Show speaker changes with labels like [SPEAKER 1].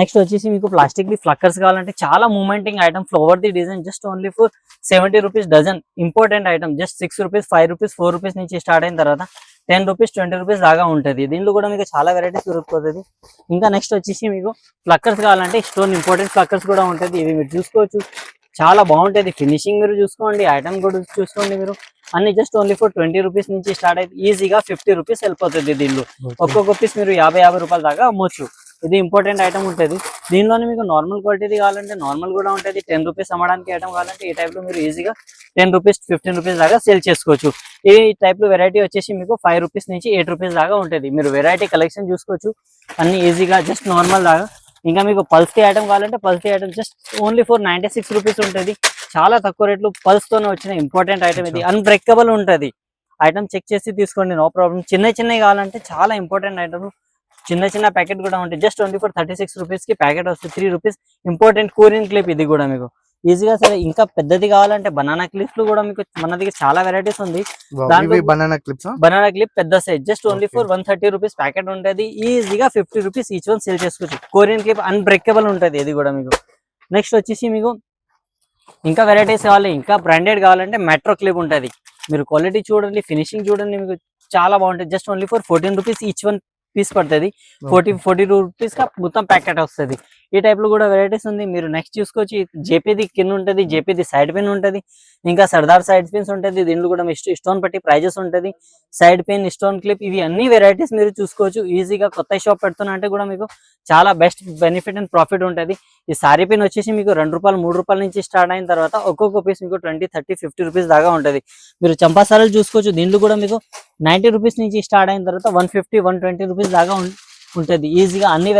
[SPEAKER 1] Next వచ్చేసి మీకు plastic the ఫ్లక్కర్స్ కావాలంటే చాలా మూమెంటింగ్ item, flower the design just only for 70 rupees dozen. Important item just 6 rupees, 5 rupees, 4 rupees నుంచి స్టార్ట్ అయిన తర్వాత 10 రూపీస్, 20 రూపీస్ దాకా ఉంటుంది. దీంట్లో కూడా మీకు చాలా వెరైటీస్ దొరుకుతుంది. ఇంకా నెక్స్ట్ వచ్చేసి మీకు ఫ్లక్కర్స్ కావాలంటే స్టోన్ ఇంపార్టెంట్ ఫ్లక్కర్స్ కూడా ఉంటుంది. ఇవి మీరు చూసుకోవచ్చు, చాలా బాగుంటుంది. ఫినిషింగ్ మీరు చూసుకోండి, ఐటమ్ కూడా చూసుకోండి మీరు. అన్ని జస్ట్ ఓన్లీ ఫర్ 20 రూపీస్ నుంచి స్టార్ట్ అయితే ఈజీగా 50 రూపీస్ వెళ్ళిపోతుంది. దీనిలో ఒక్కొక్క పీస్ మీరు 50 రూపాయల దాకా అమ్మొచ్చు. ఇది ఇంపార్టెంట్ ఐటమ్ ఉంటుంది. దీనిలోనే మీకు నార్మల్ క్వాలిటీ కావాలంటే నార్మల్ కూడా ఉంటుంది. 10 రూపీస్ అమ్మడానికి ఐటమ్ కావాలంటే ఈ టైప్ లో మీరు ఈజీగా 10 రూపీస్, 15 రూపీస్ దాకా సేల్ చేసుకోవచ్చు. ఈ టైప్ లో వెరైటీ వచ్చేసి మీకు 5 రూపీస్ నుంచి 8 రూపీస్ దాకా ఉంటుంది. మీరు వెరైటీ కలెక్షన్ చూసుకోవచ్చు అన్ని ఈజీగా జస్ట్ నార్మల్ దాకా. ఇంకా మీకు పల్స్కి ఐటమ్ కావాలంటే పల్స్కి item just only for 96 rupees ఉంటుంది. చాలా తక్కువ రేట్లు పల్స్ తోనే వచ్చిన ఇంపార్టెంట్ ఐటమ్. ఇది అన్బ్రేకబుల్ ఉంటుంది. ఐటమ్ చెక్ చేసి తీసుకోండి, నో ప్రాబ్లం. చిన్నవి కావాలంటే చాలా ఇంపార్టెంట్ ఐటమ్, చిన్న ప్యాకెట్ కూడా ఉంటాయి. జస్ట్ ఓన్లీ ఫర్ 36 రూపీస్ కి ప్యాకెట్ వస్తుంది. 3 రూపీస్. ఇంపార్టెంట్ కోరియన్ క్లిప్ ఇది కూడా మీకు ఈజీగా. సరే ఇంకా పెద్దది కావాలంటే బనానా క్లిప్స్ లో కూడా మీకు మన దగ్గర చాలా వెరైటీస్ ఉంది. బనానా క్లిప్ పెద్ద size just only for 130 rupees packet ఉంటుంది. ఈజీగా 50 రూపీస్ ఈచ్ వన్ సేల్ చేసుకోవచ్చు. కోరియన్ క్లిప్ అన్బ్రేకబుల్ ఉంటుంది ఇది కూడా మీకు. నెక్స్ట్ వచ్చేసి మీకు ఇంకా వెరైటీస్ కావాలి, ఇంకా బ్రాండెడ్ కావాలంటే మెట్రో క్లిప్ ఉంటుంది. మీరు క్వాలిటీ చూడండి, ఫినిషింగ్ చూడండి, మీకు చాలా బాగుంటుంది. Just only for 14 rupees each one piece పడుతుంది. 42 రూపీస్ కా మొత్తం ప్యాకెట్ వస్తుంది. ఈ టైప్ లో కూడా వెరైటీస్ ఉంది. మీరు నెక్స్ట్ చూసుకోవచ్చు. జేపీది కింద ఉంటుంది, జేపీది సైడ్ పిన్ ఉంటుంది, ఇంకా సర్దార్ సైడ్ పిన్స్ ఉంటుంది. దీంట్లో కూడా స్టోన్ పట్టి ప్రైజెస్ ఉంటుంది. సైడ్ పిన్, స్టోన్ క్లిప్, ఇవి అన్ని వెరైటీస్ మీరు చూసుకోవచ్చు. ఈజీగా కొత్త షాప్ పెడుతున్నా అంటే కూడా మీకు చాలా బెస్ట్ బెనిఫిట్ అండ్ ప్రాఫిట్ ఉంటుంది. ఈ సారీ పిన్ వచ్చేసి మీకు 2 రూపాయలు, 3 రూపాయల నుంచి స్టార్ట్ అయిన తర్వాత ఒక్కొక్క పీస్ మీకు 20, 30, 50 రూపీస్ దాకా ఉంటుంది. మీరు చంపాసారాలు చూసుకోవచ్చు. దీంట్లో కూడా మీకు 90 రూపీస్ నుంచి స్టార్ట్ అయిన తర్వాత 150, 120 రూపీస్ దాకా ఉంటుంది. ఈజీగా అన్ని